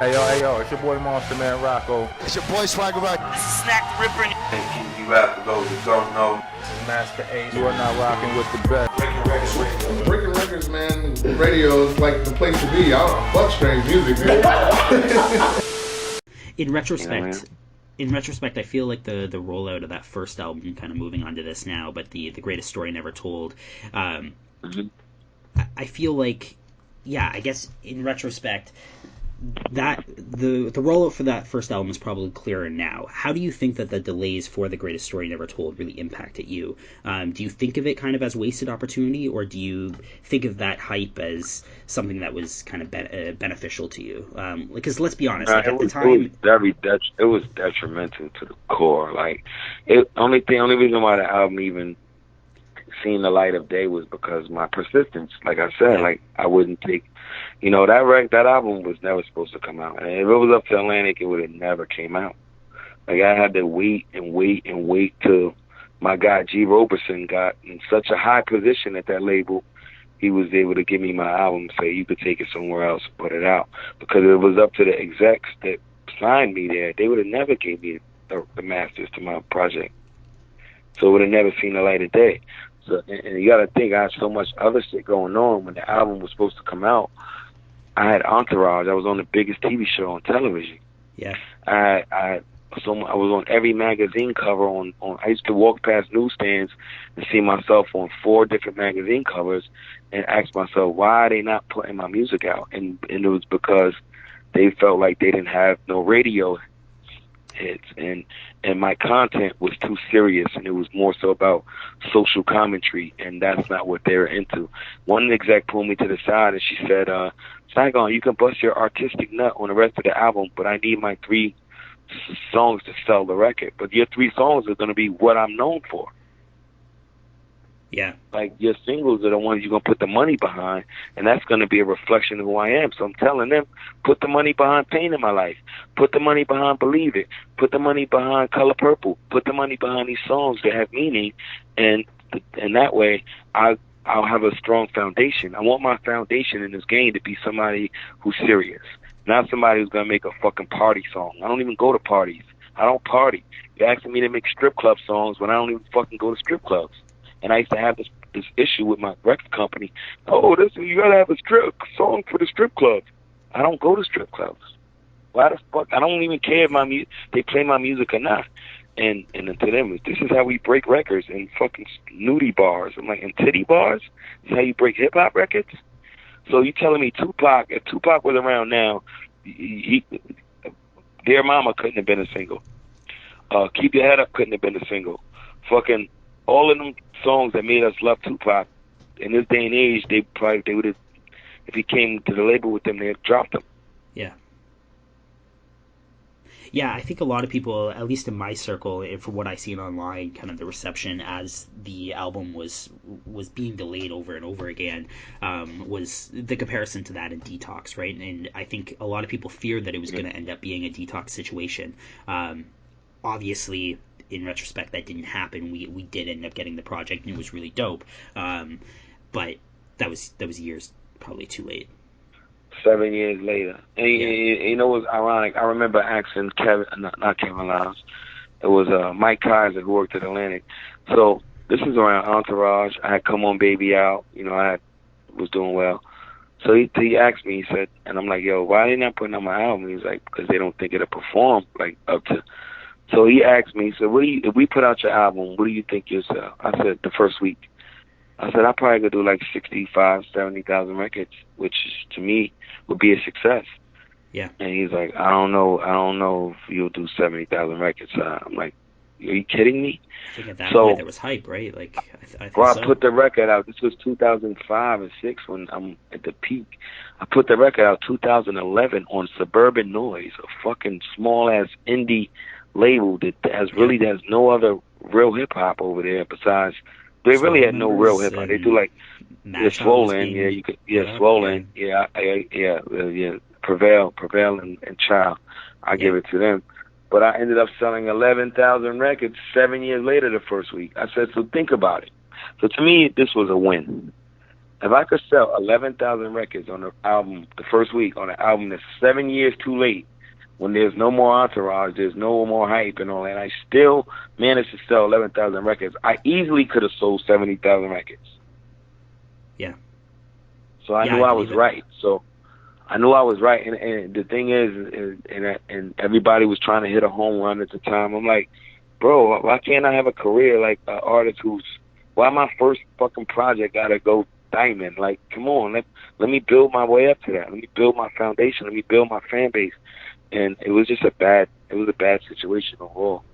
Hey yo, it's your boy Monster Man Rocco. It's your boy Swagger Rock. This is Snack the Ripper. And you have to go, you don't know. This is Master Ace. You are not rocking with the best. Breaking records, man. Radio is like the place to be. I don't fuck strange music, man. In retrospect, I feel like the rollout of that first album, kind of moving on to this now, but the greatest story never told. I feel like, yeah, I guess in retrospect, that the rollout for that first album is probably clearer now. How do you think that the delays for the greatest story never told really impacted you? Do you think of it kind of as wasted opportunity, or do you think of that hype as something that was kind of beneficial to you? Because let's be honest, at the time, it was detrimental to the core. Like, only reason why the album even seen the light of day was because my persistence. Like I said, like I wouldn't take. That album was never supposed to come out. And if it was up to Atlantic, it would have never came out. Like, I had to wait till my guy G. Roberson got in such a high position at that label. He was able to give me my album and say, you could take it somewhere else and put it out. Because it was up to the execs that signed me there. They would have never gave me the masters to my project. So it would have never seen the light of day. So, and you got to think, I had so much other shit going on when the album was supposed to come out. I had Entourage. I was on the biggest TV show on television. Yeah. I was on every magazine cover. I used to walk past newsstands and see myself on 4 different magazine covers and ask myself, why are they not putting my music out? And it was because they felt like they didn't have no radio hits, and my content was too serious, and it was more so about social commentary, and that's not what they were into. One exec pulled me to the side and she said, Saigon, you can bust your artistic nut on the rest of the album, but I need my 3 songs to sell the record. But your 3 songs are going to be what I'm known for. Yeah. Like, your singles are the ones you're going to put the money behind, and that's going to be a reflection of who I am. So I'm telling them, put the money behind Pain in My Life. Put the money behind Believe It. Put the money behind Color Purple. Put the money behind these songs that have meaning, and that way I'll have a strong foundation. I want my foundation in this game to be somebody who's serious, not somebody who's going to make a fucking party song. I don't even go to parties. I don't party. You're asking me to make strip club songs when I don't even fucking go to strip clubs. And I used to have this issue with my record company. Oh, you gotta have a strip song for the strip club. I don't go to strip clubs. Why the fuck? I don't even care if they play my music or not. And to them, this is how we break records in fucking nudie bars. I'm like, in titty bars? This is how you break hip hop records? So you telling me if Tupac was around now, Dear Mama couldn't have been a single. Keep Your Head Up couldn't have been a single. Fucking all of them songs that made us love Tupac, in this day and age, they would have, if he came to the label with them, they'd have dropped them. Yeah. Yeah, I think a lot of people, at least in my circle, and from what I seen online, kind of the reception as the album was being delayed over and over again, was the comparison to that in Detox, right? And I think a lot of people feared that it was going to end up being a Detox situation. Obviously, in retrospect, that didn't happen. We did end up getting the project, and it was really dope. But that was years probably too late. 7 years later. And you know what's ironic? I remember asking not Kevin Lyles. It was Mike Kaiser, who worked at Atlantic. So this is around Entourage. I had Come On Baby out. I was doing well. So he asked me, he said, and I'm like, yo, why are they not putting on my album? He's like, because they don't think it'll perform like up to. So he asked me, he said, if we put out your album, what do you think you'll sell? I said, the first week. I said, I probably could do like 65, 70,000 records, which to me would be a success. Yeah. And he's like, I don't know if you'll do 70,000 records. I'm like, are you kidding me? I think at that point there was hype, right? Like, I think I put the record out. This was 2005 and 6 when I'm at the peak. I put the record out 2011 on Suburban Noise, a fucking small-ass indie label that has no other real hip-hop over there besides. They really had no real hip hop. They do like Swollen, Swollen, Prevail, and Child. I give it to them. But I ended up selling 11,000 records 7 years later the first week. I said, so think about it. So to me, this was a win. If I could sell 11,000 records on the album, the first week on an album that's 7 years too late, when there's no more entourage, there's no more hype and all that, I still managed to sell 11,000 records, I easily could have sold 70,000 records. Yeah. So I knew I was right. So I knew I was right. And the thing is, and everybody was trying to hit a home run at the time. I'm like, bro, why can't I have a career like an artist why my first fucking project gotta go diamond? Like, come on, let me build my way up to that. Let me build my foundation. Let me build my fan base. And it was just a bad situation overall.